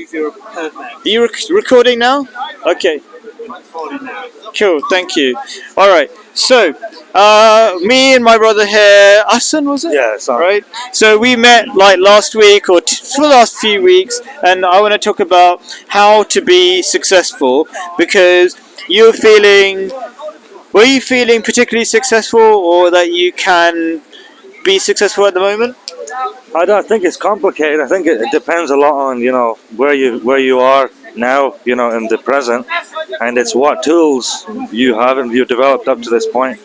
if you're perfect. Are you recording now? Okay. Cool, thank you. All right, so me and my brother here, Hassan, was it? Yeah, son. Right. So we met like last week or for the last few weeks, and I want to talk about how to be successful because you're feeling. Were you feeling particularly successful, or that you can be successful at the moment? I don't think it's complicated. I think it depends a lot on where you are now, in the present, and it's what tools you have and you've developed up to this point.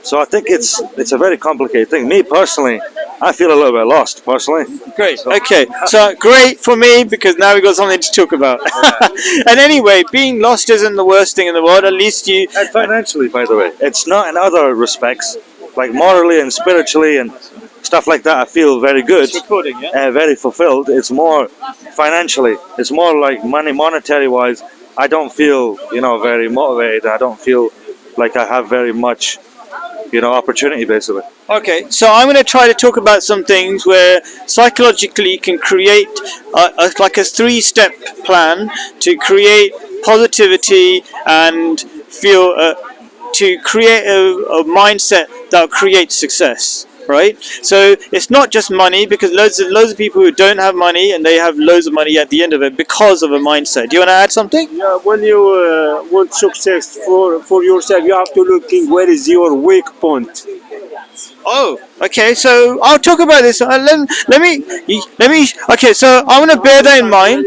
So I think it's a very complicated thing. Me personally, I feel a little bit lost personally. Great. Okay. So great for me because now we got something to talk about. And anyway, being lost isn't the worst thing in the world. At least you. And financially, by the way, it's not in other respects, like morally and spiritually and stuff like that. I feel very good, Recording, yeah. very fulfilled. It's more financially. It's more like monetary wise. I don't feel very motivated. I don't feel like I have very much opportunity basically. Okay, so I'm going to try to talk about some things where psychologically you can create like a three-step plan to create positivity and feel to create a mindset that creates success. Right, so it's not just money because loads of people who don't have money and they have loads of money at the end of it because of a mindset. Do you want to add something? Yeah, when you want success for yourself, you have to look in where is your weak point. Oh, okay. So I'll talk about this. Let me. Okay, so I want to bear that in mind.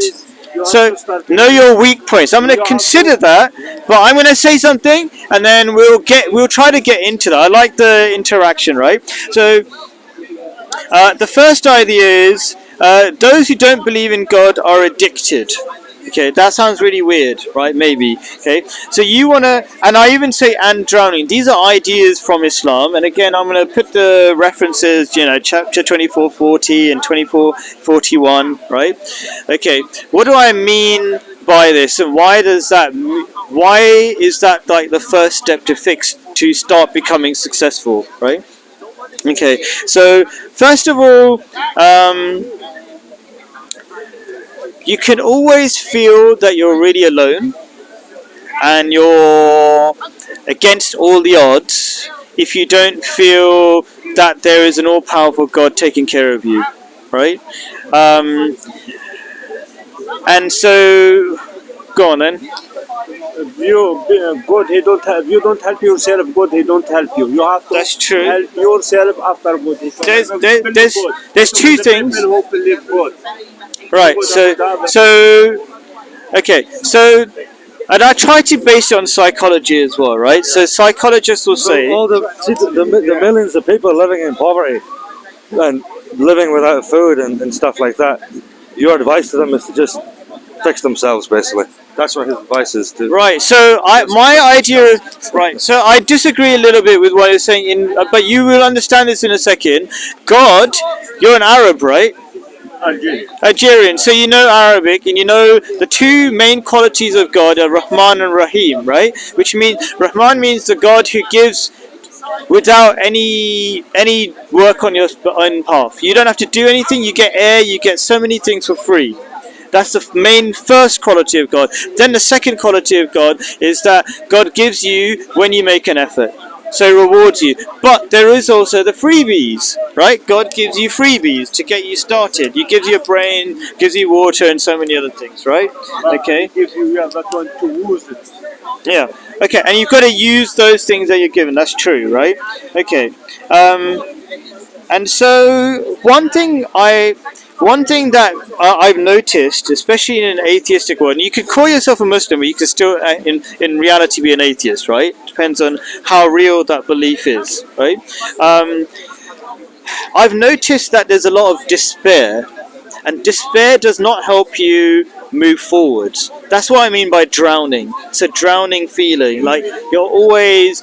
So know your weak points. I'm going to consider that, but I'm going to say something, and then we'll try to get into that. I like the interaction, right? So the first idea is those who don't believe in God are addicted. Okay, that sounds really weird, right? Maybe. Okay, so you want to, and I even say and drowning. These are ideas from Islam, and again, I'm going to put the references, chapter 2440 and 2441, right? Okay, what do I mean by this, and why is that like the first step to start becoming successful, right? Okay, so first of all, you can always feel that you're really alone and you're against all the odds if you don't feel that there is an all-powerful God taking care of you, right? And so, go on then. If you don't help yourself, God, He don't help you. You have to That's true. help yourself after God. There's two things. People who believe God. Right, and I try to base it on psychology as well, right? So psychologists will say... All the millions of people living in poverty and living without food and stuff like that, your advice to them is to just fix themselves, basically. That's what his advice is to... Right, so my idea... Right, so I disagree a little bit with what he's saying, but you will understand this in a second. God, you're an Arab, right? Algerian. So you know Arabic, and you know the two main qualities of God are Rahman and Rahim, right? Which means Rahman means the God who gives without any work on your own path. You don't have to do anything. You get air. You get so many things for free. That's the main first quality of God. Then the second quality of God is that God gives you when you make an effort. So He rewards you. But there is also the freebies, right? God gives you freebies to get you started. He gives you a brain, gives you water, and so many other things, right? Okay. If you have that one to use it. Yeah. Okay. And you've got to use those things that you're given. That's true, right? Okay. And so one thing that I've noticed, especially in an atheistic world, and you could call yourself a Muslim, but you could still, in reality, be an atheist, right? Depends on how real that belief is, right? I've noticed that there's a lot of despair, and despair does not help you move forwards. That's what I mean by drowning. It's a drowning feeling, like you're always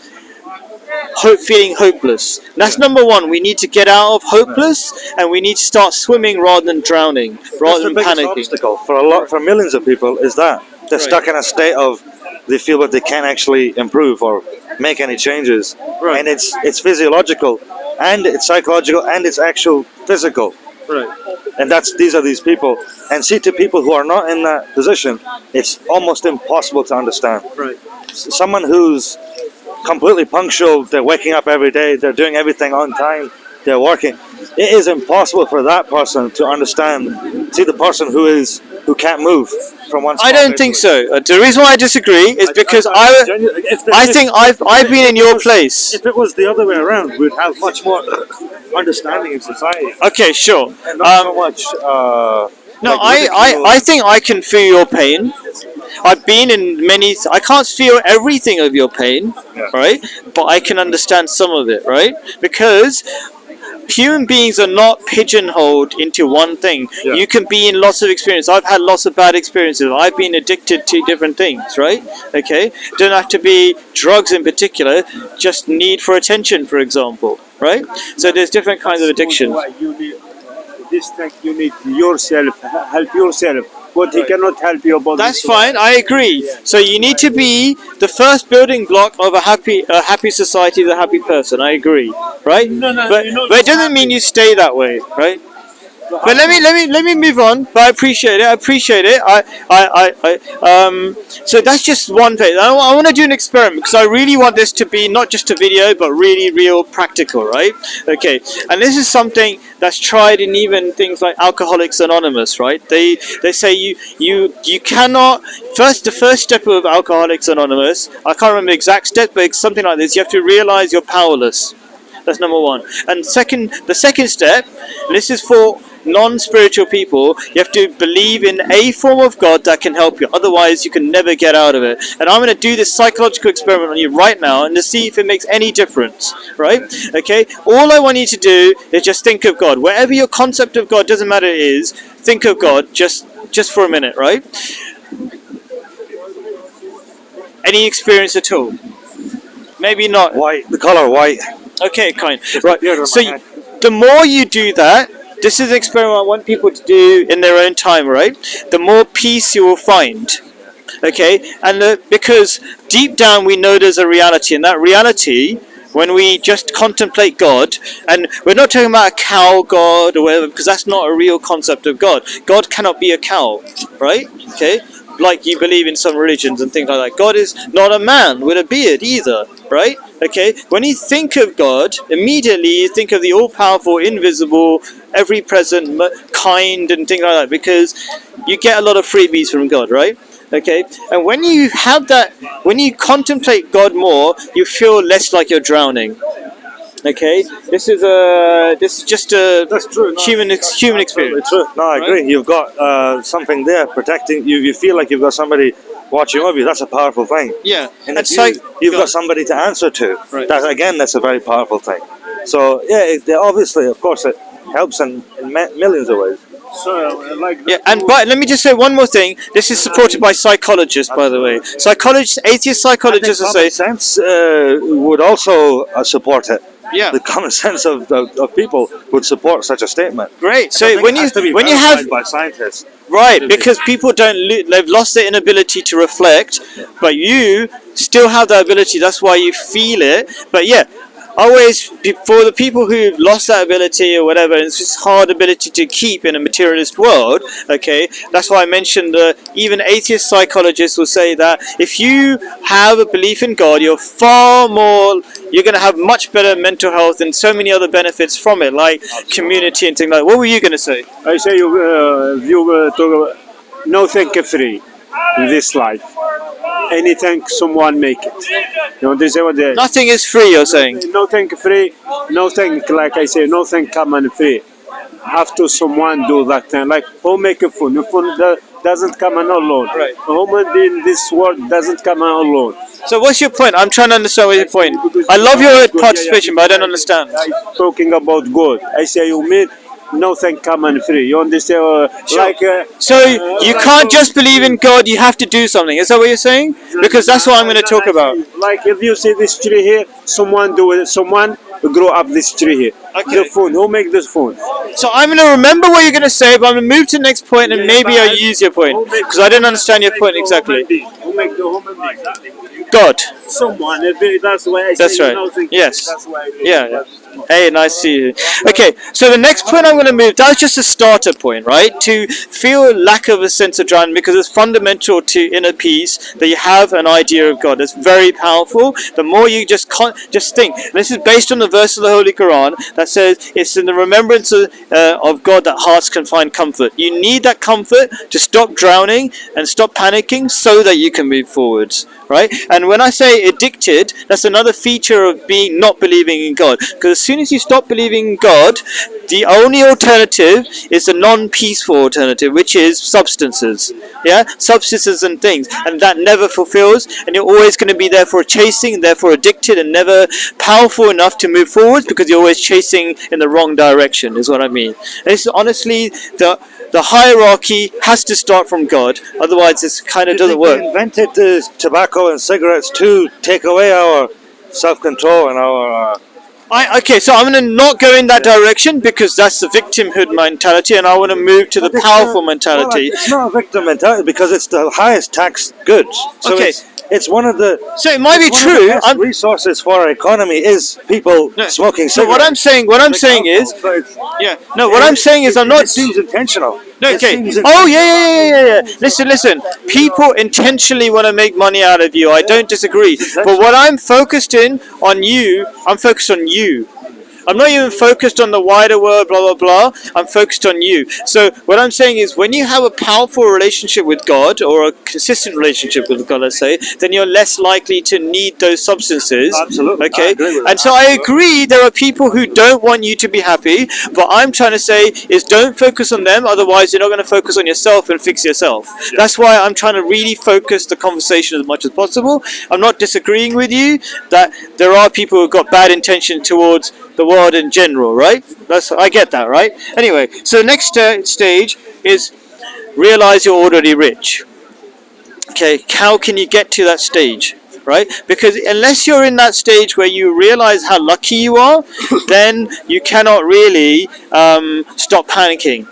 feeling hopeless. And that's number one. We need to get out of hopeless, and we need to start swimming rather than drowning, rather than panicking. Obstacle for millions of people is that they're stuck in a state of they feel that they can't actually improve or make any changes, and it's physiological, and it's psychological, and it's actual physical. Right. And these are these people. And see, to people who are not in that position, it's almost impossible to understand. Right. Someone who's completely punctual, they're waking up every day, they're doing everything on time, they're working. It is impossible for that person to understand. See, the person who can't move from one spot. I don't think so. The reason why I disagree is because I think I've been in your place. If it was the other way around, we'd have much more understanding in society. Okay, sure. And not so much. No, like I think I can feel your pain. I've been in many. I can't feel everything of your pain, Yeah. right? But I can understand some of it, right? Because human beings are not pigeonholed into one thing. Yeah. You can be in lots of experience. I've had lots of bad experiences. I've been addicted to different things, right? Okay, don't have to be drugs in particular. Just need for attention, for example, right? So there's different kinds of addictions. Why you need this thing, you need yourself, help yourself. But he cannot help you about That's this. fine. I agree. So you need to be the first building block of a happy society, the happy person. I agree, right? No, but you're not but it doesn't mean you stay that way, right? But let me move on. But I appreciate it. I appreciate it. So that's just one thing. I want to do an experiment because I really want this to be not just a video, but really real practical, right? Okay. And this is something that's tried in even things like Alcoholics Anonymous, right? They say you cannot. The first step of Alcoholics Anonymous, I can't remember the exact step, but it's something like this. You have to realize you're powerless. That's number one. And the second step, and this is for non-spiritual people, you have to believe in a form of God that can help you. Otherwise, you can never get out of it. And I'm going to do this psychological experiment on you right now and to see if it makes any difference, right? Okay? All I want you to do is just think of God. Wherever your concept of God, doesn't matter it is, think of God just for a minute, right? Any experience at all? Maybe not. White, the color white. Okay, kind. Right. appeared in So my head. the more you do that, this is an experiment I want people to do in their own time, right? The more peace you will find. Okay, and because deep down we know there's a reality, and that reality, when we just contemplate God, and we're not talking about a cow God or whatever, because that's not a real concept of God. God cannot be a cow, right? Okay. Like you believe in some religions and things like that. God is not a man with a beard either, right? Okay, when you think of God, immediately you think of the all-powerful, invisible, ever-present, kind and things like that, because you get a lot of freebies from God, right? Okay, and when you have that, when you contemplate God more, you feel less like you're drowning. Okay, this is just a That's true. No, human experience. True. No, I agree. You've got something there protecting you. You feel like you've got somebody watching over you. That's a powerful thing. Yeah, And it's if like you've got somebody to answer to. Right. That's a very powerful thing. So yeah, obviously, of course, it helps in millions of ways. So, like Yeah, but let me just say one more thing. This is supported by psychologists, by the way. Psychologists, atheist psychologists will say, Common sense would also support it. yeah, The common sense of people would support such a statement. great. I So think when it has to be you verified have by scientists. right, because people they've lost their inability to reflect, but you still have the ability. That's why you feel it. But yeah. Always, for the people who've lost that ability or whatever, it's just hard ability to keep in a materialist world, okay, that's why I mentioned even atheist psychologists will say that if you have a belief in God, you're going to have much better mental health and so many other benefits from it, like community and things like that. What were you going to say? I say you talk about nothing free in this life. Anything someone make it. You understand what they Nothing is free, you're saying. nothing free, nothing like I say, nothing come and free. Have to someone do that thing. Like who make a phone? The phone doesn't come on alone. Right. A human being in this world doesn't come on alone. So what's your point? I'm trying to understand what's your point. I love your participation, but I don't understand. I'm talking about God. I say you mean nothing come and free. You understand? So you can't just believe in God, you have to do something. Is that what you're saying? Because that's what I'm going to talk about. Like if you see this tree here, someone do it. Someone grow up this tree here. Okay. The phone. Who make this phone? So I'm going to remember what you're going to say, but I'm going to move to the next point and maybe I'll use your point. Because I don't understand your point exactly. Who make the human being? God. Someone. That's why I say That's right. nothing. Yes. That's why I Yeah. Hey, nice to see you. Okay, so the next point I'm going to move, that was just a starter point, right? To feel a lack of a sense of drowning, because it's fundamental to inner peace that you have an idea of God. It's very powerful. The more you just think. And this is based on the verse of the Holy Quran that says it's in the remembrance of God that hearts can find comfort. You need that comfort to stop drowning and stop panicking so that you can move forwards, right? And when I say addicted, that's another feature of being not believing in God. Because as soon as you stop believing in God, the only alternative is the non-peaceful alternative, which is substances. Yeah, substances and things, and that never fulfills. And you're always going to be therefore chasing, and therefore addicted, and never powerful enough to move forward because you're always chasing in the wrong direction. Is what I mean. And it's honestly the hierarchy has to start from God, otherwise this kind of doesn't work. They invented the tobacco and cigarettes to take away our self-control and our. Okay, so I'm going to not go in that direction because that's the victimhood mentality, and I want to move to the powerful mentality. Well, it's not a victim mentality because it's the highest tax goods. So Okay. it's one of the. So it might be one of true. the best resources for our economy is people smoking So cigarettes. what I'm saying is, yeah. No, what I'm saying is I'm not. It seems intentional. No, It okay. seems Oh yeah. Listen. People intentionally want to make money out of you. I don't disagree. But what I'm focused on you. I'm focused on you. I'm not even focused on the wider world, blah, blah, blah. I'm focused on you. So what I'm saying is when you have a powerful relationship with God, or a consistent relationship with God, let's say, then you're less likely to need those substances. Absolutely. Okay? I agree with And that. so I agree there are people who don't want you to be happy, but I'm trying to say is don't focus on them, otherwise you're not going to focus on yourself and fix yourself. That's why I'm trying to really focus the conversation as much as possible. I'm not disagreeing with you that there are people who've got bad intention towards the world in general, right? I get that, right? Anyway, so the next stage is realize you're already rich. Okay, how can you get to that stage, right? Because unless you're in that stage where you realize how lucky you are, then you cannot really stop panicking.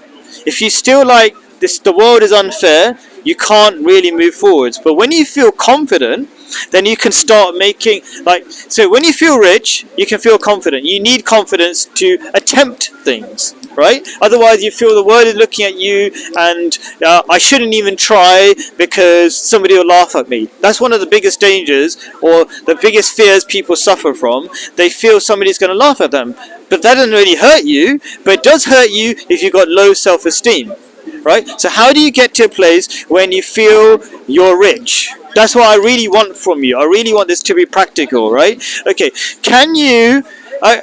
If you still like this, the world is unfair, you can't really move forwards. But when you feel confident, then you can start making, so when you feel rich, you can feel confident. You need confidence to attempt things, right? Otherwise you feel the world is looking at you and I shouldn't even try because somebody will laugh at me. That's one of the biggest dangers, or the biggest fears people suffer from. They feel somebody's going to laugh at them. But that doesn't really hurt you, but it does hurt you if you've got low self-esteem, right? So how do you get to a place when you feel you're rich? That's what I really want from you. I really want this to be practical, right? Okay, can you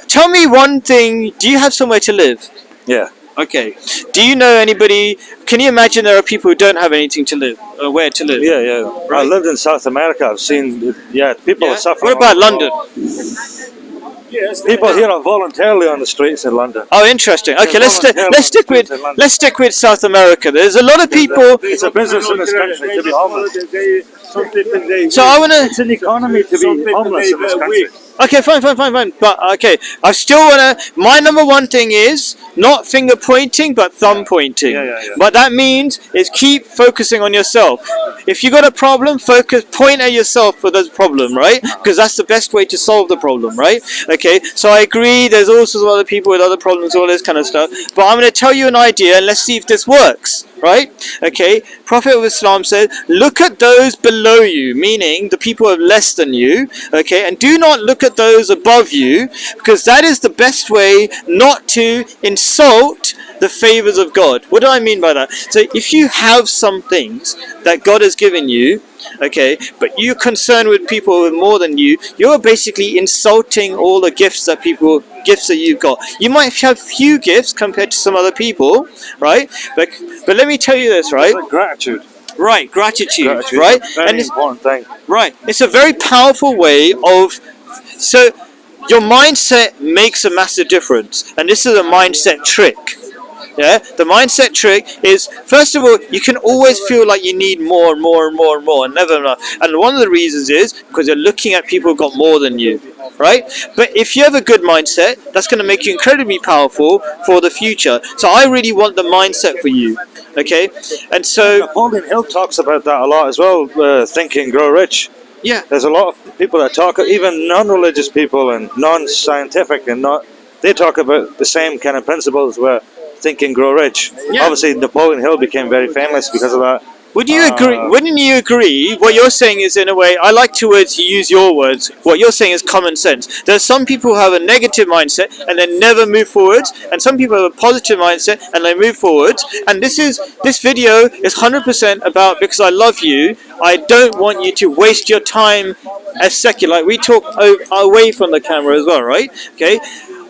tell me one thing? Do you have somewhere to live? Yeah. Okay. Do you know anybody? Can you imagine there are people who don't have anything to live, where to live? Yeah. Right. I lived in South America. I've seen, people Yeah? are suffering. What about London? People here are voluntarily on the streets in London. Oh, interesting. Okay, Yeah, let's stick with in London. let's stick with South America. There's a lot of people. It's a business in this country to be homeless. So I want to. It's an economy to be homeless in this country. Okay, fine. But okay, I still wanna. My number one thing is not finger pointing, but thumb pointing. Yeah. What that means is keep focusing on yourself. If you got a problem, point at yourself for the problem, right? Because that's the best way to solve the problem, right? Okay, so I agree. There's all sorts of other people with other problems, all this kind of stuff. But I'm going to tell you an idea, and let's see if this works. Right? Okay. Prophet of Islam said, look at those below you, meaning the people who are less than you. Okay, and do not look at those above you, because that is the best way not to insult the favors of God. What do I mean by that? So if you have some things that God has given you, okay, but you're concerned with people with more than you, you're basically insulting all the gifts that you've got. You might have few gifts compared to some other people, right? But let me tell you this, right? It's like gratitude. Right, gratitude, Gratitude right? is a very important thing. Right. It's a very powerful way of. So your mindset makes a massive difference, and this is a mindset trick. Yeah, the mindset trick is, first of all, you can always feel like you need more and more and more and more, and never enough. And one of the reasons is because you're looking at people who got more than you, right? But if you have a good mindset, that's going to make you incredibly powerful for the future. So I really want the mindset for you, okay? And so, Napoleon Hill talks about that a lot as well, Think and Grow Rich. yeah. There's a lot of people that talk, even non-religious people and non-scientific and not they talk about the same kind of principles where Think and Grow Rich. Yeah. Obviously, Napoleon Hill became very famous because of that. Would you agree? Wouldn't you agree? What you're saying is, in a way, I like to use your words. What you're saying is common sense. There's some people who have a negative mindset and they never move forward, and some people have a positive mindset and they move forward. And this video is 100% about, because I love you, I don't want you to waste your time as secular. Like we talk away from the camera as well, right? Okay.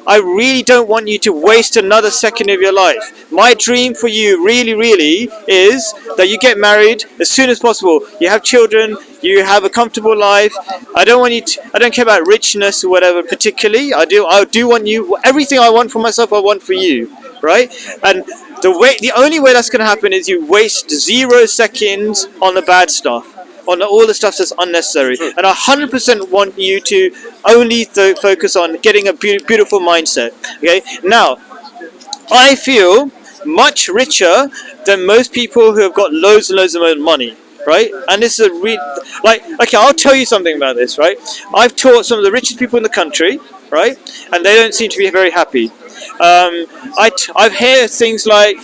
I really don't want you to waste another second of your life. My dream for you really, really is that you get married as soon as possible. You have children, you have a comfortable life. I don't want you to, I don't care about richness or whatever particularly. I do want you, everything I want for myself, I want for you, right? And the only way that's going to happen is you waste 0 seconds on the bad stuff, on all the stuff that's unnecessary. And I 100% want you to only focus on getting a beautiful mindset. Okay. Now, I feel much richer than most people who have got loads and loads of money. Right. And this is okay, I'll tell you something about this. Right. I've taught some of the richest people in the country. Right. And they don't seem to be very happy. I've heard things like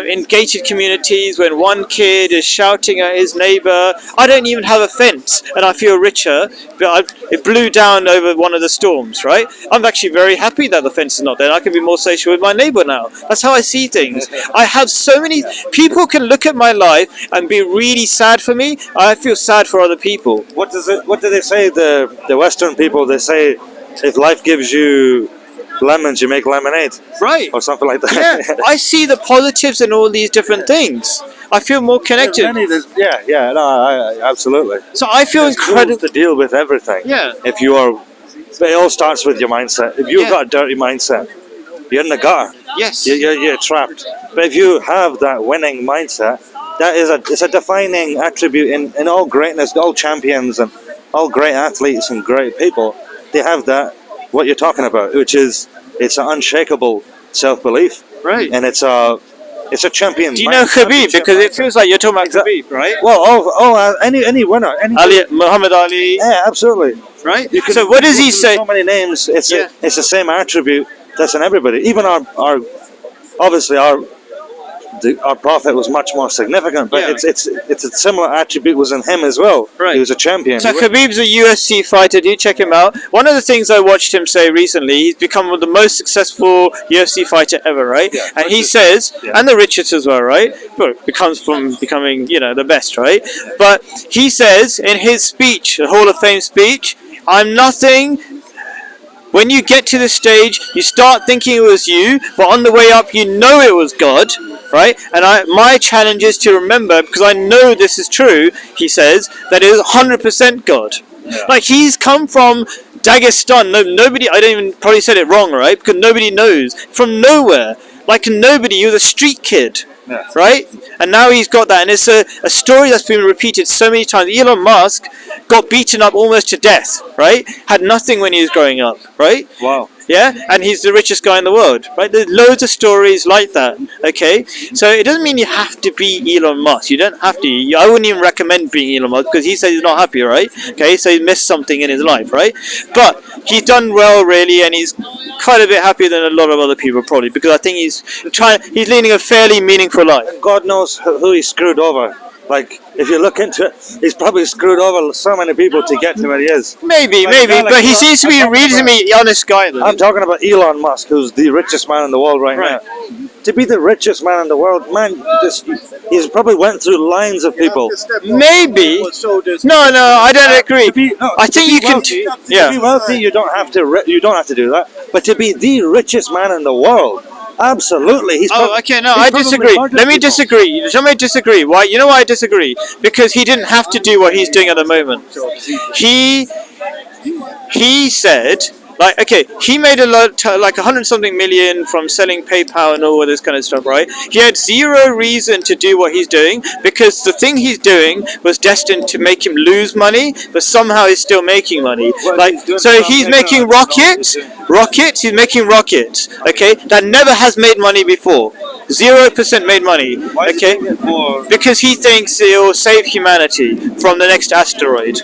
in gated communities when one kid is shouting at his neighbor, I don't even have a fence and I feel richer, but it blew down over one of the storms, right? I'm actually very happy that the fence is not there. I can be more social with my neighbor now. That's how I see things. I have so many people can look at my life and be really sad for me. I feel sad for other people. What do they say? The Western people, they say, if life gives you lemons, you make lemonade, right, or something like that. Yeah, I see the positives in all these different things. I feel more connected. Absolutely. So I feel incredible to deal with everything. Yeah. If you are, it all starts with your mindset. If you've got a dirty mindset, you're in the gutter. Yes. You're trapped. But if you have that winning mindset, it's a defining attribute in all greatness, all champions and all great athletes and great people. They have that. What you're talking about, which is it's an unshakable self-belief, right? And it's a champion. Do you know Khabib? Because it feels like you're talking about Khabib, right? Well, any winner, Muhammad Ali. Yeah, absolutely. Right. So what does he say? So many names. It's the same attribute that's in everybody. Even our prophet was much more significant, but it's a similar attribute was in him as well. Right. He was a champion. So Khabib's a UFC fighter. Do check him out. One of the things I watched him say recently, he's become one of the most successful UFC fighter ever, right? Yeah, and he says, and the richest as well, right? But it comes from becoming, the best, right? But he says in his speech, the Hall of Fame speech, I'm nothing. When you get to the stage, you start thinking it was you, but on the way up, you know it was God, right? And my challenge is to remember, because I know this is true, he says, that it is 100% God. Yeah. Like, he's come from Dagestan. Nobody, I don't even probably said it wrong, right? Because nobody knows. From nowhere. Like, nobody, he was a street kid. Yeah. Right? And now he's got that. And it's a story that's been repeated so many times. Elon Musk got beaten up almost to death, right? Had nothing when he was growing up, right? Wow. Yeah? And he's the richest guy in the world, right? There's loads of stories like that, okay? So it doesn't mean you have to be Elon Musk. You don't have to. I wouldn't even recommend being Elon Musk because he says he's not happy, right? Okay? So he missed something in his life, right? But he's done well, really, and he's quite a bit happier than a lot of other people probably, because I think he's leading a fairly meaningful life. God knows who he screwed over. Like, if you look into it, he's probably screwed over so many people to get to where he is. Maybe, but he seems to be a reasonably honest guy. Though. I'm talking about Elon Musk, who's the richest man in the world right now. To be the richest man in the world, man, he's probably went through lines of people. Maybe. No, I don't agree. I think you can. To be wealthy, you don't have to do that. But to be the richest man in the world. Absolutely. I disagree. Let me disagree. Let me disagree. Why? You know why I disagree? Because he didn't have to do what he's doing at the moment. He said, he made a lot, like 100-something million from selling PayPal and all of this kind of stuff, right? He had zero reason to do what he's doing because the thing he's doing was destined to make him lose money, but somehow he's still making money. So he's making rockets. He's making rockets. Okay, that never has made money before. 0% made money. Okay, because he thinks it will save humanity from the next asteroid.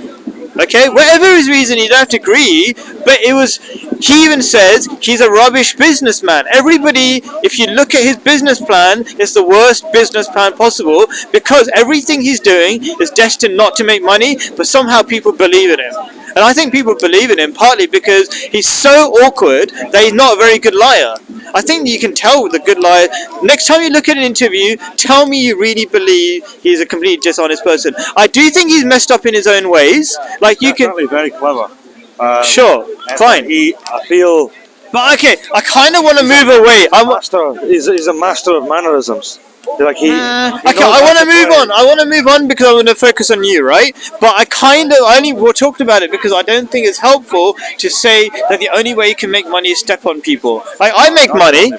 Okay, whatever his reason, you don't have to agree. But it was. He even says he's a rubbish businessman. Everybody, if you look at his business plan, it's the worst business plan possible because everything he's doing is destined not to make money, but somehow people believe in him. And I think people believe in him partly because he's so awkward that he's not a very good liar. I think you can tell with a good liar. Next time you look at an interview, tell me you really believe he's a completely dishonest person. I do think he's messed up in his own ways. Like you can, Definitely very clever. sure, And fine. I feel But okay, I kind of want to move away. he's a master of mannerisms. Like he. Okay, I want to move on. I want to move on because I want to focus on you, right? But I only talked about it because I don't think it's helpful to say that the only way you can make money is step on people. Like I make money,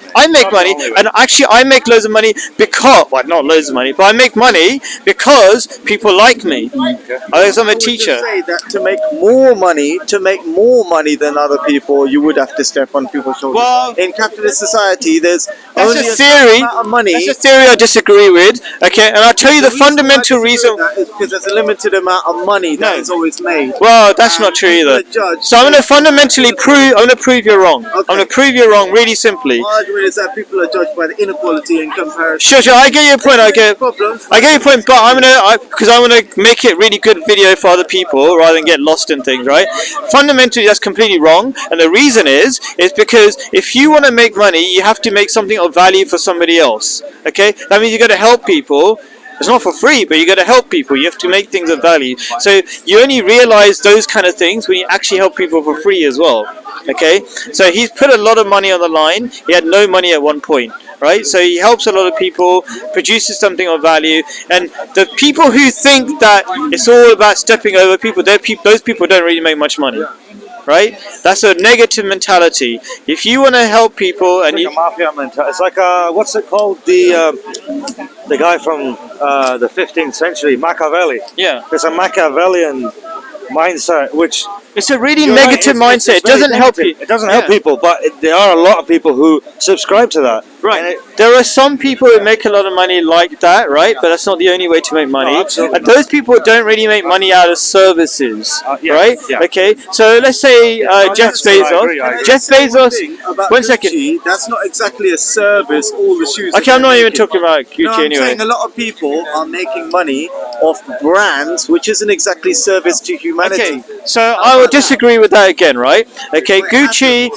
and actually I make loads of money because, well, not loads of money, but I make money because people like me. Because I'm a teacher. Say that to make more money than other people, you would have to step on people's shoulders. Well, in capitalist society, there's That's only a certain theory. amount of money. That's a theory I disagree with. Okay, and I'll tell you the fundamental reason. That is because there's a limited amount of money that No. is always made. Well, that's not true either. So I'm going to fundamentally prove. I'm going to prove you're wrong. I'm going to prove you're wrong really simply. My argument is that people are judged by the inequality in comparison. Sure, I get your point. I get Problems. your point, but because I want to make it really good video for other people rather than get lost in things, right? Fundamentally, that's completely wrong, and the reason is because if you want to make money, you have to make something of value for somebody else. Okay, that means you got to help people. It's not for free, but you got to help people. You have to make things of value. So you only realize those kind of things when you actually help people for free as well. Okay, so he's put a lot of money on the line. He had no money at one point. Right, so he helps a lot of people, produces something of value, and the people who think that it's all about stepping over people, those people don't really make much money. Right, that's a negative mentality. If you want to help people and It's you, like a mafia mentality. It's like what's it called? The guy from the 15th century, Machiavelli. yeah, It's a Machiavellian mindset, which it's a really you're right, negative it's mindset. It very doesn't help negative. you. It doesn't help Yeah. people, but there are a lot of people who subscribe to that. Right. And There are some people who make a lot of money like that, right? But that's not the only way to make money. No, absolutely And those people don't really make money out of services, yeah, right? yeah. Okay. So let's say Jeff I agree. Bezos. Jeff Bezos. About One second. Gucci, that's not exactly a service. All the shoes. Okay, that I'm not they're even making. talking about Gucci No, I'm anyway. saying a lot of people are making money off brands, which isn't exactly service to humanity. Okay, so I will disagree with that again, right? Okay, Gucci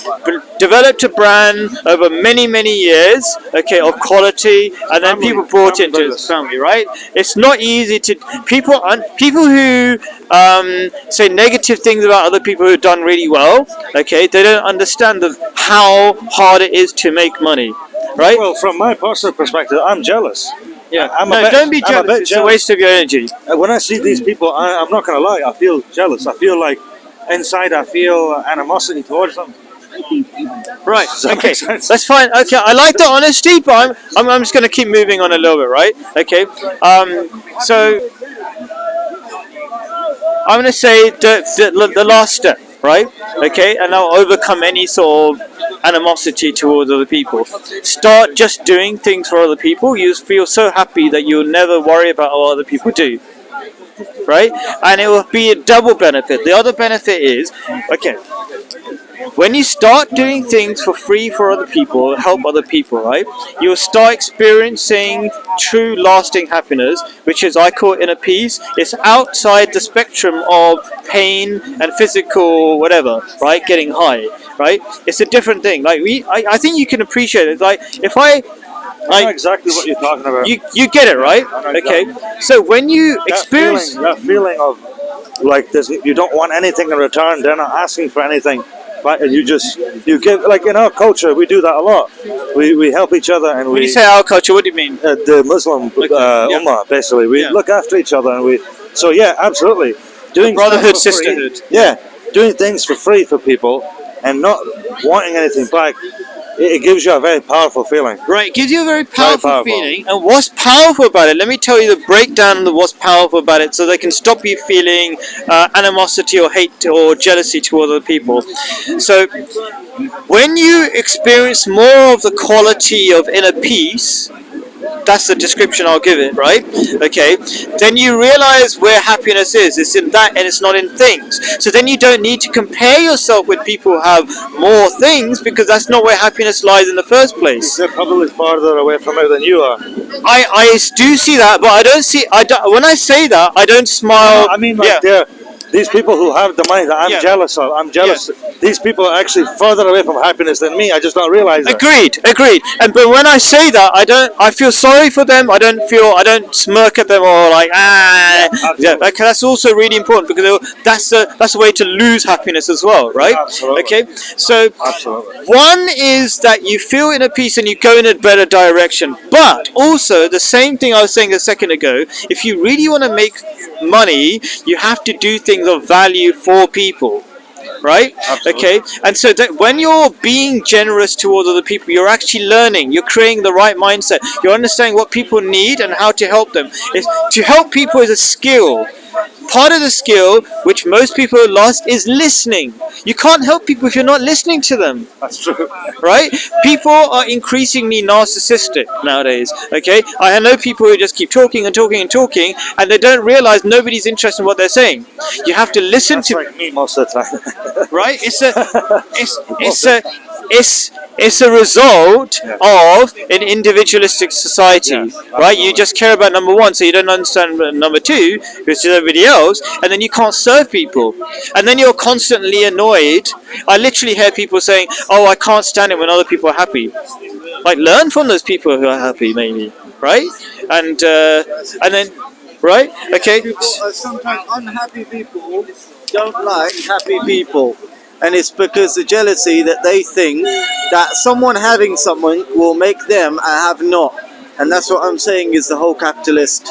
developed a brand over many, many years, okay, of quality, and then people brought it into his family, right? It's not easy to people who say negative things about other people who've done really well. Okay, they don't understand how hard it is to make money, right? well, from my personal perspective, I'm jealous. Yeah, I'm a no, bit- don't be I'm a jealous. bit It's a jealous. waste of your energy. When I see these people, I'm not gonna lie, I feel jealous. I feel like inside I feel animosity towards them. Right. Does that Okay. make sense? That's fine. Okay. I like the honesty, but I'm just going to keep moving on a little bit, right? Okay. So I'm going to say the last step, right? Okay. And I'll overcome any sort of animosity towards other people. Start just doing things for other people. You feel so happy that you'll never worry about what other people do. Right? And it will be a double benefit. The other benefit is, okay, when you start doing things for free for other people, help other people, right? You'll start experiencing true lasting happiness, which is, I call inner peace. It's outside the spectrum of pain and physical whatever, right? Getting high, right? It's a different thing. Like I think you can appreciate it. Like if I I know exactly what you're talking about. you get it, right? know Okay. exactly. So when you experience that feeling of like this, you don't want anything in return. They're not asking for anything, but and you give, like in our culture, we do that a lot. We help each other, and when you say our culture, what do you mean? the Muslim yeah. ummah, basically, we Yeah. look after each other, and we. So yeah, absolutely, doing Brotherhood, stuff for free. sisterhood. Yeah, doing things for free for people, and not wanting anything back. It gives you a very powerful feeling. Right, it gives you a very powerful, powerful. feeling. And what's powerful about it? Let me tell you the breakdown of what's powerful about it, so they can stop you feeling animosity or hate or jealousy toward other people. So, when you experience more of the quality of inner peace, that's the description I'll give it, right? Okay. Then you realize where happiness is. It's in that, and it's not in things. So then you don't need to compare yourself with people who have more things, because that's not where happiness lies in the first place. They're probably farther away from it than you are. I do see that, but I don't see. When I say that, I don't smile. I mean, like these people who have the money that I'm jealous of. I'm jealous. These people are actually further away from happiness than me. I just don't realize it. Agreed. And but when I say that, I feel sorry for them. I don't smirk at them or like okay, that's also really important, because that's a way to lose happiness as well, right? Absolutely. Okay. So one is that you feel inner peace and you go in a better direction. But also the same thing I was saying a second ago. If you really want to make money, you have to do things of value for people, right? Absolutely. Okay, and so that when you're being generous towards other people, you're actually learning, you're creating the right mindset, you're understanding what people need and how to help them. To help people is a skill. Part of the skill, which most people have lost, is listening. You can't help people if you're not listening to them. That's true. Right? People are increasingly narcissistic nowadays. Okay? I know people who just keep talking and talking and talking, and they don't realize nobody's interested in what they're saying. You have to listen That's to like me most of the time. right? It's a result of an individualistic society, right? You just care about number one, so you don't understand number two, which is everybody else, and then you can't serve people, and then you're constantly annoyed. I literally hear people saying, "Oh, I can't stand it when other people are happy." Like, learn from those people who are happy, maybe, right? And then, right? Okay. Sometimes unhappy people don't like happy people. And it's because the jealousy that they think that someone having someone will make them have not. And that's what I'm saying is the whole capitalist.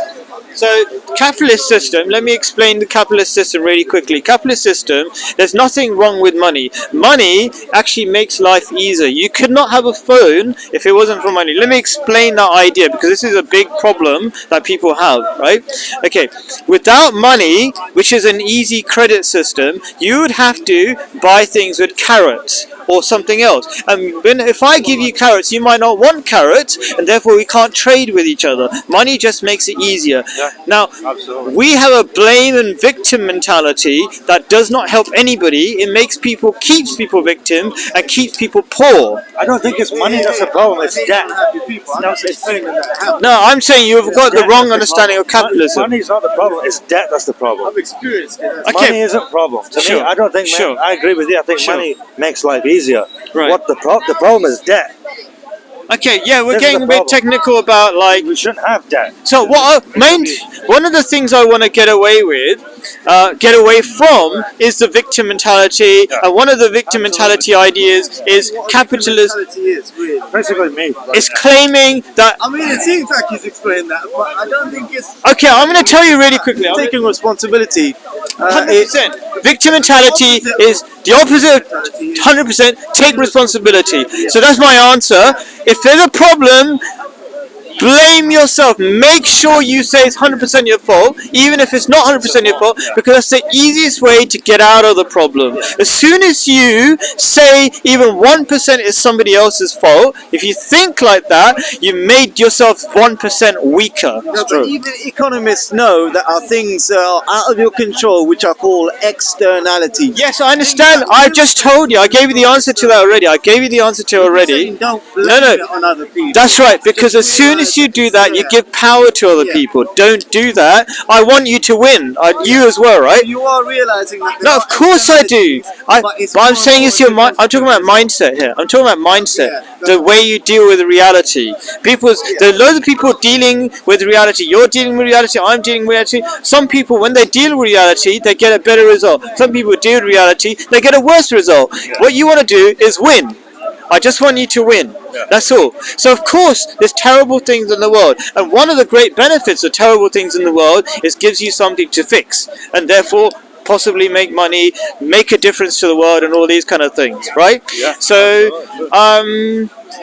So, capitalist system, let me explain the capitalist system really quickly. Capitalist system, there's nothing wrong with money. Money actually makes life easier. You could not have a phone if it wasn't for money. Let me explain that idea, because this is a big problem that people have, right? Okay, without money, which is an easy credit system, you would have to buy things with carrots or something else. And if I give you carrots, you might not want carrots, and therefore we can't trade with each other. Money just makes it easier. Now, we have a blame and victim mentality that does not help anybody. It keeps people victim and keeps people poor. I don't think it's money that's the problem, it's debt. No, I'm saying you've got the wrong understanding of capitalism. Money's not the problem, it's debt that's the problem. I've experienced it. Okay. Money isn't a problem. To me, I don't think I agree with you. I think money makes life easier. Right. What the problem is debt. Okay, yeah, we're This is getting the a bit problem. technical about like. We shouldn't have debt. So one of the things I want to get away from is the victim mentality, and one of the victim mentality ideas is capitalism. Basically me. Is claiming that. I mean, it seems like he's explained that, but I don't think it's Okay, I'm going to tell you really quickly. taking responsibility. 100%. Victim mentality is the opposite of 100%. Take responsibility. So that's my answer. If there's a problem, blame yourself. Make sure you say it's 100% your fault, even if it's not 100% your fault, because that's the easiest way to get out of the problem. As soon as you say even 1% is somebody else's fault, if you think like that, you made yourself 1% weaker. No, but even economists know that are things are out of your control, which are called externalities. Yes, I understand. I just told you. I gave you the answer to that already. Don't blame it on other people. That's right, because as soon as you do that, you give power to other people. Don't do that. I want you to win. You as well, right? You are realizing that. No, of course I do. But I'm saying it's your mind. I'm talking about mindset here. I'm talking about mindset. The way you deal with reality. There are loads of people dealing with reality. You're dealing with reality. I'm dealing with reality. Some people, when they deal with reality, they get a better result. Some people deal with reality, they get a worse result. What you want to do is win. I just want you to win. That's all. So of course, there's terrible things in the world, and one of the great benefits of terrible things in the world is gives you something to fix, and therefore possibly make money, make a difference to the world, and all these kind of things, right? Yeah. So,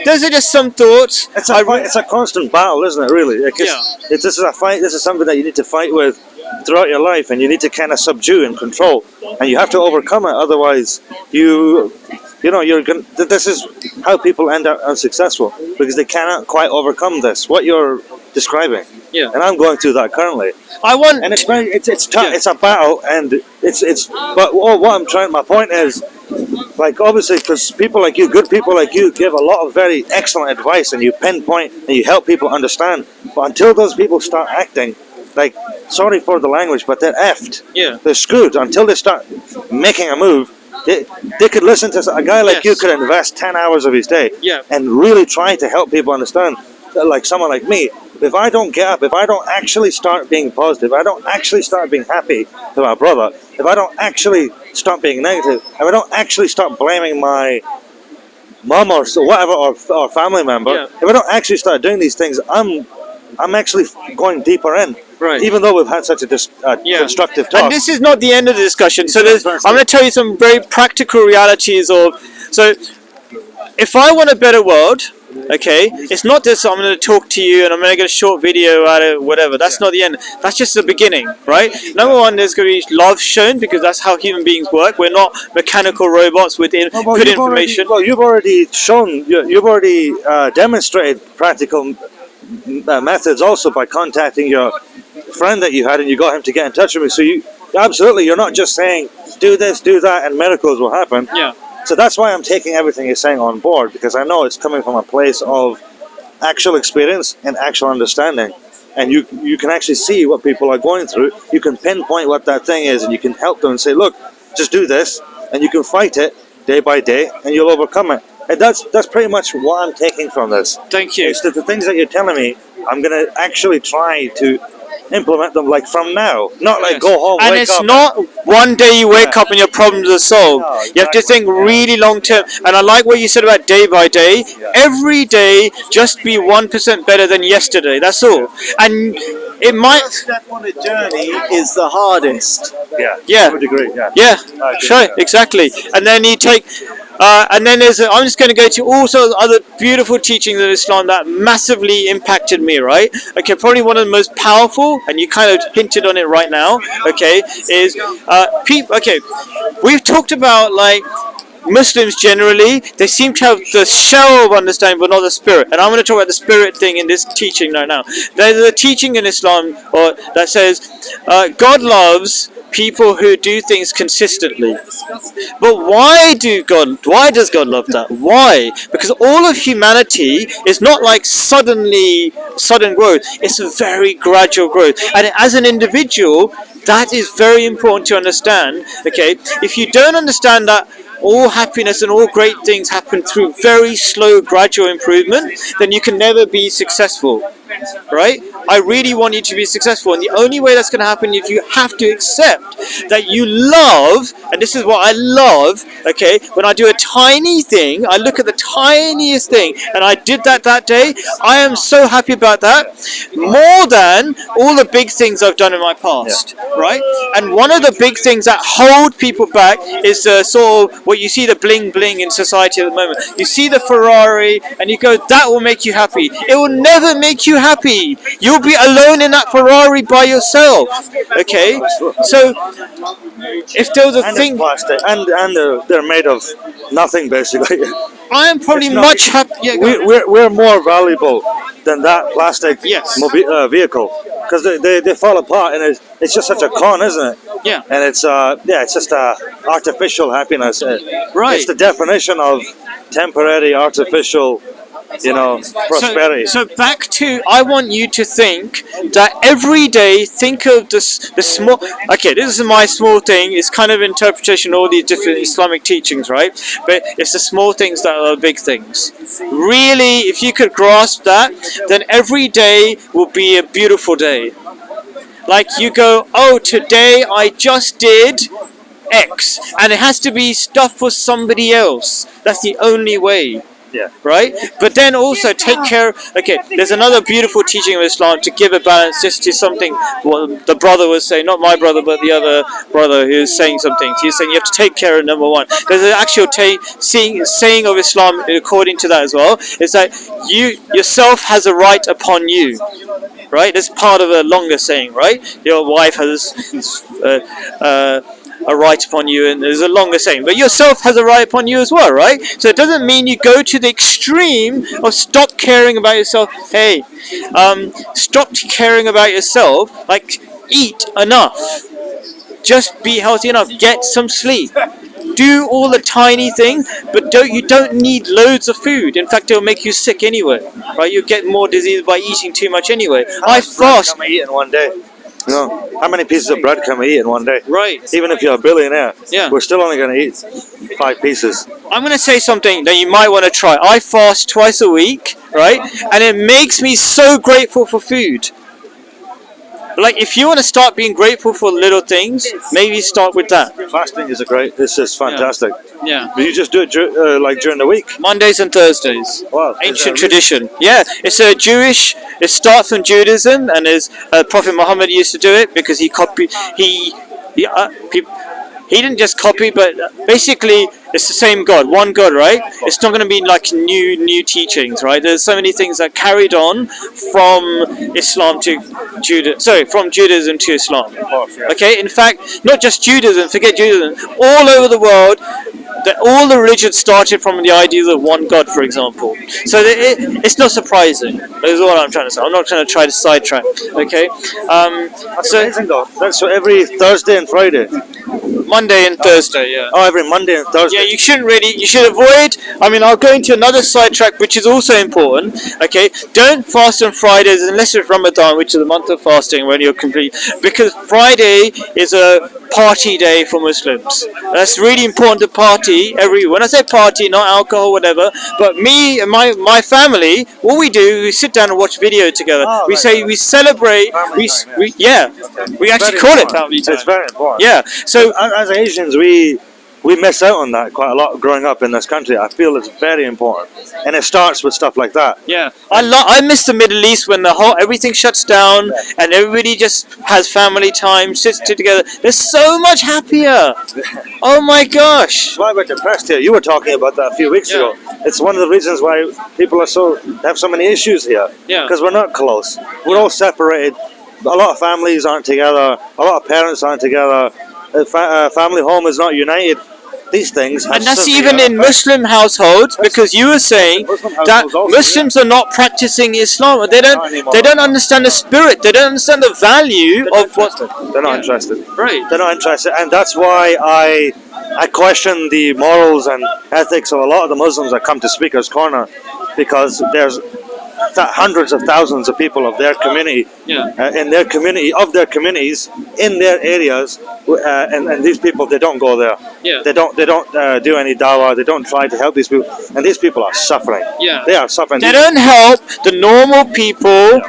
those are just some thoughts. It's a constant battle, isn't it? Really, this is a fight. This is something that you need to fight with throughout your life, and you need to kind of subdue and control, and you have to overcome it. Otherwise, this is how people end up unsuccessful, because they cannot quite overcome this. What you're describing. Yeah. And I'm going through that currently. I want. And it's very, it's tough. Yeah. It's a battle, and it's. But what I'm trying. My point is, like, obviously, because people like you, good people like you, give a lot of very excellent advice, and you pinpoint and you help people understand. But until those people start acting, like, sorry for the language, but they're effed. Yeah. They're screwed until they start making a move. They could listen to a guy like Yes. you could invest 10 hours of his day Yeah. and really try to help people understand. Like someone like me, if I don't get up, if I don't actually start being positive, if I don't actually start being happy to my brother, if I don't actually stop being negative, if I don't actually stop blaming my mum or so whatever or family member, Yeah. if I don't actually start doing these things, I'm actually going deeper in. Right. Even though we've had such a Yeah. constructive talk. And this is not the end of the discussion. So there's, Fantastic. I'm going to tell you some very practical realities of. So, if I want a better world, okay, it's not just I'm going to talk to you and I'm going to get a short video out of whatever. That's not the end. That's just the beginning, right? Number one, there's going to be love shown because that's how human beings work. We're not mechanical robots with good information. You've already shown, you've already demonstrated practical methods also by contacting your friend that you had, and you got him to get in touch with me. So you absolutely, you're not just saying do this, do that, and miracles will happen. Yeah. So that's why I'm taking everything you're saying on board, because I know it's coming from a place of actual experience and actual understanding. And you can actually see what people are going through. You can pinpoint what that thing is, and you can help them and say, look, just do this, and you can fight it day by day, and you'll overcome it. And that's pretty much what I'm taking from this. Thank you. It's that the things that you're telling me, I'm going to actually try to implement them like from now, not like Yes. go home, And wake it's up. not one day you wake Yeah. up and your problems are solved. No, You have to think exactly. really long term. And I like what you said about day by day. Every day, just be 1% better than yesterday. That's all. And it might. Step on a journey is the hardest. Yeah, Yeah. I would agree. Yeah. Yeah, I agree sure, with that. exactly. And then you take, and then there's. I'm just going to go to also other beautiful teachings of Islam that massively impacted me. Right? Okay, probably one of the most powerful, and you kind of hinted on it right now. Okay, is Okay, we've talked about like. Muslims generally, they seem to have the shell of understanding but not the spirit. And I'm going to talk about the spirit thing in this teaching right now. There's a teaching in Islam that says God loves people who do things consistently. But why does God love that? Why? Because all of humanity is not like sudden growth. It's a very gradual growth. And as an individual, that is very important to understand. Okay, if you don't understand that all happiness and all great things happen through very slow, gradual improvement, then you can never be successful. Right? I really want you to be successful, and the only way that's going to happen is you have to accept that you love, and this is what I love. Okay, when I do a tiny thing, I look at the tiniest thing, and I did that day. I am so happy about that, more than all the big things I've done in my past. Right? And one of the big things that hold people back is sort of what you see, the bling bling in society at the moment. You see the Ferrari, and you go, that will make you happy. It will never make you happy. You'll be alone in that Ferrari by yourself. Okay, so if there was a And thing, it's plastic, and they're made of nothing basically. I am probably It's not- much happier. Yeah, go on. We're more valuable than that plastic Yes. vehicle, because they fall apart, and it's just such a con, isn't it? Yeah. And it's it's just artificial happiness. Right. It's the definition of temporary artificial, prosperity. So back to, I want you to think that every day, think of the small. Okay, this is my small thing. It's kind of interpretation of all these different Islamic teachings, right? But it's the small things that are big things. Really, if you could grasp that, then every day will be a beautiful day. Like you go, oh, today I just did X, and it has to be stuff for somebody else. That's the only way. Yeah. Right? But then also take care. Okay, there's another beautiful teaching of Islam to give a balance just to something what the brother was saying, not my brother, but the other brother who's saying something. He's saying you have to take care of number one. There's an actual saying of Islam according to that as well. It's that you yourself has a right upon you. Right? That's part of a longer saying, right? Your wife has a right upon you, and there's a longer saying. But yourself has a right upon you as well, right? So it doesn't mean you go to the extreme of stop caring about yourself. Hey, stop caring about yourself. Like, eat enough. Just be healthy enough. Get some sleep. Do all the tiny things, but you don't need loads of food. In fact, it'll make you sick anyway, right? You get more disease by eating too much anyway. I fast. Can we eat in one day? You know, how many pieces of bread can we eat in one day? Right. Even if you're a billionaire, Yeah. we're still only going to eat 5 pieces. I'm going to say something that you might want to try. I fast twice a week, right? And it makes me so grateful for food. Like, if you want to start being grateful for little things, maybe start with that. Fasting is this is fantastic. Yeah. But you just do it like during the week. Mondays and Thursdays. Wow. Ancient tradition. Yeah, it's a Jewish. It starts from Judaism, and is Prophet Muhammad used to do it because he copied. He didn't just copy, but basically it's the same God, one God, right? It's not going to be like new teachings, right? There's so many things that carried on from Islam to from Judaism to Islam. Okay, in fact, not just Judaism. Forget Judaism. All over the world, all the religions started from the ideas of one God, for example. So it's not surprising. Is what I'm trying to say. I'm not trying to try to sidetrack. Okay. That's amazing, though. That's so every Thursday and Friday. Monday and Thursday, yeah. Oh, every Monday and Thursday. Yeah, you should avoid, I mean, I'll go into another sidetrack which is also important, okay? Don't fast on Fridays unless it's Ramadan, which is the month of fasting when you're complete, because Friday is a party day for Muslims. That's really important to party when I say party, not alcohol, whatever, but me and my family, what we do, we sit down and watch video together. We celebrate, we actually call it family time. It's very important. Yeah, so as Asians, we miss out on that quite a lot growing up in this country. I feel it's very important, and it starts with stuff like that. yeah, I miss the Middle East when everything shuts down and everybody just has family time, sits together. They're so much happier. Oh my gosh. That's why we're depressed here. You were talking about that a few weeks ago. It's one of the reasons why people have so many issues here. Yeah. Because we're not close. We're all separated. A lot of families aren't together. A lot of parents aren't together. A family home is not united. These things have And that's severe even in effects. Muslim households, because you were saying that households also, Muslims are not practicing Islam. They don't understand the spirit. They don't understand the value of what. They're not interested. Right. They're not interested, and that's why I question the morals and ethics of a lot of the Muslims that come to Speaker's Corner, because there's hundreds of thousands of people of their community, in their community, of their communities, in their areas, and these people, they don't go there. Yeah. They don't do any dawah. They don't try to help these people, and these people are suffering. Yeah. They are suffering. They don't help the normal people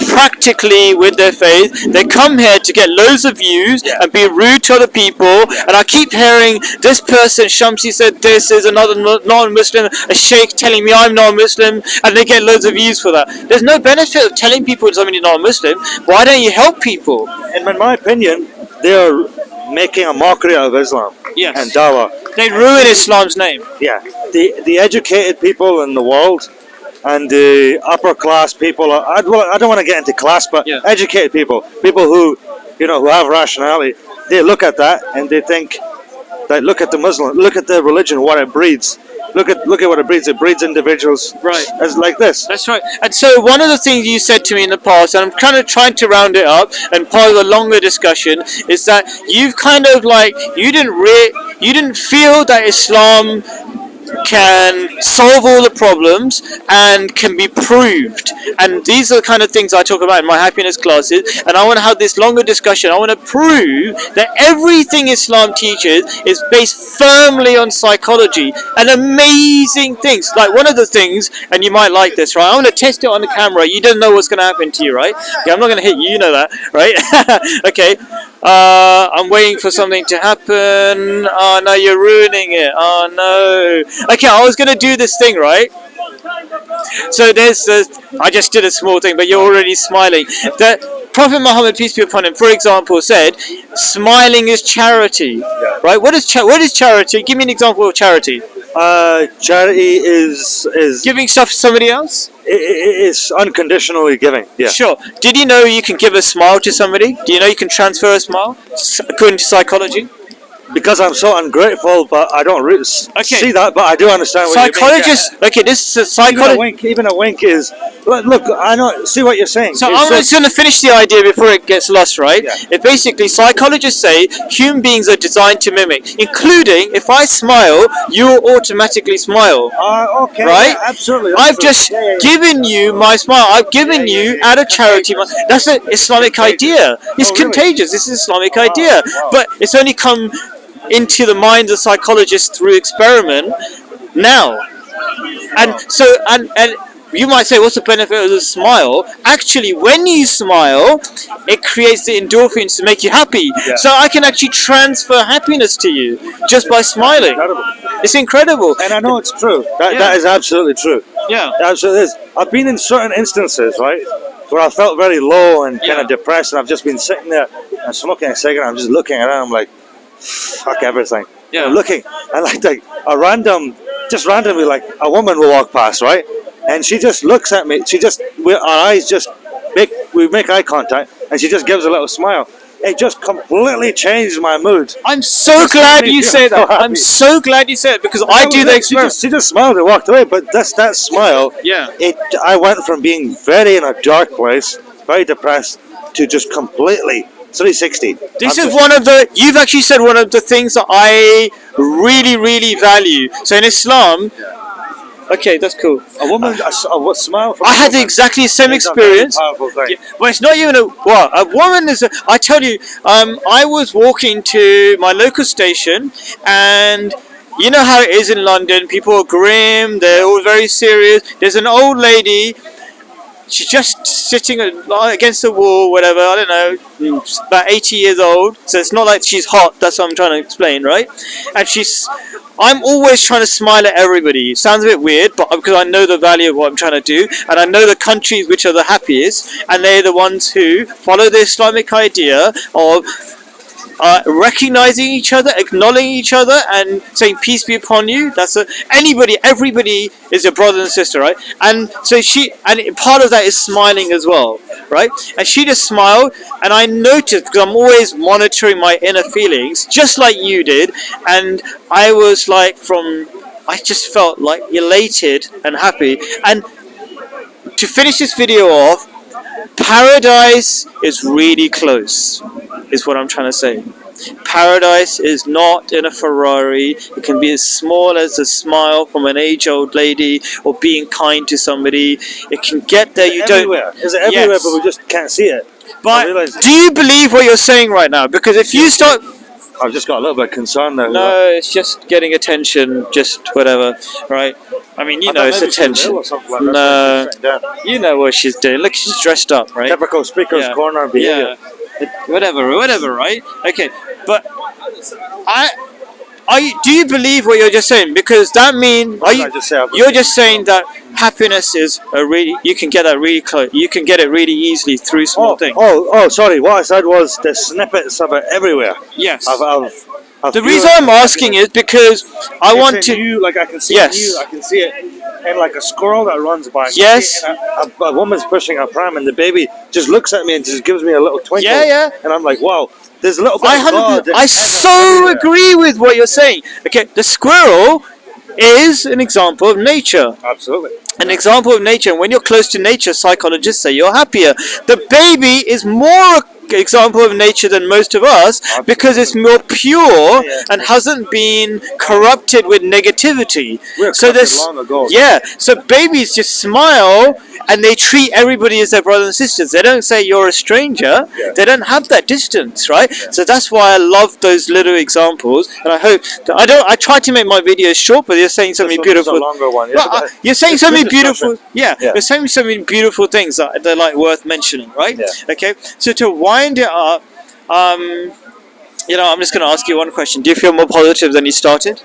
practically with their faith. They come here to get loads of views and be rude to other people, and I keep hearing this person, Shamsi said this, is another non-Muslim, a sheikh telling me I'm non-Muslim, and they get loads of views for that. There's no benefit of telling people somebody non-Muslim. Why don't you help people? And in my opinion, they're making a mockery of Islam and dawah. They ruin Islam's name. Yeah, the educated people in the world and the upper class people. I don't want to get into class, but educated people who who have rationality. They look at that and they think that look at the Muslim, look at the religion, what it breeds. Look at what it breeds. It breeds individuals as like this. That's right. And so one of the things you said to me in the past, and I'm kind of trying to round it up, and part of a longer discussion, is that you've kind of like you didn't feel that Islam can solve all the problems and can be proved, and these are the kind of things I talk about in my happiness classes, and I want to have this longer discussion. I want to prove that everything Islam teaches is based firmly on psychology and amazing things. Like one of the things, and you might like this, right? I want to test it on the camera. You don't know what's going to happen to you, right? Okay, I'm not going to hit you, you know that, right? Okay. I'm waiting for something to happen. Oh no, you're ruining it. Oh no. Okay, I was gonna do this thing, right? So I just did a small thing, but you're already smiling. The Prophet Muhammad, peace be upon him, for example, said, "Smiling is charity." Right? What is charity? Give me an example of charity. Charity is Giving stuff to somebody else. It's unconditionally giving. Yeah. Sure. Did you know you can give a smile to somebody? Do you know you can transfer a smile according to psychology? because I'm so ungrateful, but I don't really see that. But I do understand what you mean. Psychologists. Okay, this is a Yeah. psychologist. Even a wink is. Look, I know. See what you're saying. So It's I'm just going to finish the idea before it gets lost, right? Yeah. It basically, psychologists say human beings are designed to mimic, including if I smile, you will automatically smile. Okay. Right? Yeah, absolutely. I've just given you my smile. I've given you out of charity. That's an Islamic idea. It's really? contagious. This is an Islamic idea, but it's only come into the minds of psychologists through experiment now. And so, and you might say, what's the benefit of the smile? Actually, when you smile, it creates the endorphins to make you happy. Yeah. So I can actually transfer happiness to you just by smiling. Incredible. It's incredible. And I know it's true. That Yeah. that is absolutely true. Yeah. It absolutely is. I've been in certain instances, right, where I felt very low and kind Yeah. of depressed, and I've just been sitting there and smoking a cigarette. I'm just looking around. I'm like, fuck everything. Yeah. I'm looking, and like a randomly, like a woman will walk past, right, and she just looks at me. Our eyes just we make eye contact, and she just gives a little smile. It just completely changed my mood. I'm so Just glad made me you feel say so that. happy. I'm so glad you said it because I do the experiment. She just smiled and walked away, but that smile. Yeah. I went from being very in a dark place, very depressed, to just completely 360. This I'm is just- one of the. You've actually said one of the things that I really, really value. So in Islam, okay, that's cool. a woman. A smile. From I a had woman exactly the same is a very experience. powerful thing. Yeah, but it's not even a woman is. I tell you, I was walking to my local station, and you know how it is in London. People are grim. They're all very serious. There's an old lady. She's just sitting against the wall, whatever. I don't know, about 80 years old. So it's not like she's hot. That's what I'm trying to explain, right? And I'm always trying to smile at everybody. It sounds a bit weird, but because I know the value of what I'm trying to do, and I know the countries which are the happiest, and they're the ones who follow the Islamic idea of recognizing each other, acknowledging each other, and saying peace be upon you. Everybody is your brother and sister, right? And so part of that is smiling as well, right? And she just smiled, and I noticed, because I'm always monitoring my inner feelings, just like you did, and I was like, I just felt like elated and happy. And to finish this video off, paradise is really close, is what I'm trying to say. Paradise is not in a Ferrari. It can be as small as a smile from an age-old lady or being kind to somebody. It can get there. You Everywhere. don't. Is it everywhere? Yes. But we just can't see it. I But realise do you believe what you're saying right now? Because if you start. I've just got a little bit concerned now. No, it's just getting attention, just whatever, right? I mean, you I know, thought it's maybe she was attention. ill or something like that. No, She's sitting down. you know what she's doing. Look, she's dressed up, right? Typical speaker's Yeah. corner behavior. Whatever, right? Okay, but do you believe what you're just saying? Because that means What did I just say? you're just saying that happiness is you can get that really close. You can get it really easily through small things. Sorry. What I said was the snippets of it everywhere. Yes. I've The reason I'm asking is because I want to. You, like I can see Yes. it in you. I can see it in like a squirrel that runs by. I can Yes. see it in a woman's pushing a pram, and the baby just looks at me and just gives me a little twinkle. Yeah. And I'm like, wow, there's a little bit I of God. so everywhere. agree with what you're saying. Okay, the squirrel is an example of nature. Absolutely. An example of nature. And when you're close to nature, psychologists say you're happier. The baby is more example of nature than most of us because it's more pure and hasn't been corrupted with negativity. We're So this, long ago. yeah. So babies just smile and they treat everybody as their brothers and sisters. They don't say you're a stranger. Yeah. They don't have that distance, right? So that's why I love those little examples. And I hope I try to make my videos short, but you're saying something This one's beautiful. a longer one. Well, you're saying It's something good beautiful. discussion. Yeah, Yeah. you're saying so many beautiful things that they're like worth mentioning, right? Yeah. Okay. So to wind it up, I'm just going to ask you one question. Do you feel more positive than you started?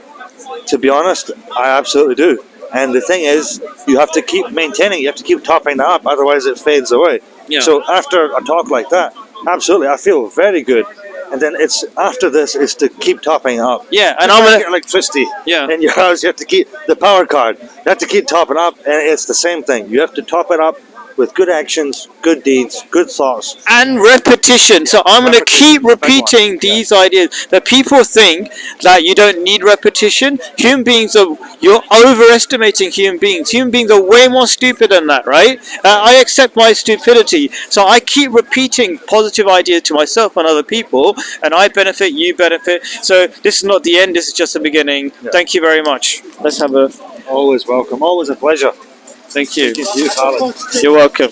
To be honest, I absolutely do. And the thing is, you have to keep maintaining. You have to keep topping that up, otherwise it fades away. Yeah. So after a talk like that, absolutely, I feel very good. And then it's after this is to keep topping up. Yeah, and Just I'm like gonna. your electricity. Yeah. In your house, you have to keep the power card. You have to keep topping up, and it's the same thing. You have to top it up with good actions, good deeds, good thoughts. And repetition. So I'm going to keep repeating these ideas that people think that you don't need repetition. Human beings are, you're overestimating human beings. Human beings are way more stupid than that, right? I accept my stupidity. So I keep repeating positive ideas to myself and other people, and I benefit, you benefit. So this is not the end, this is just the beginning. Thank you very much. Let's have a, Always welcome. Always a pleasure. thank you. Thank you, Colin. You're welcome.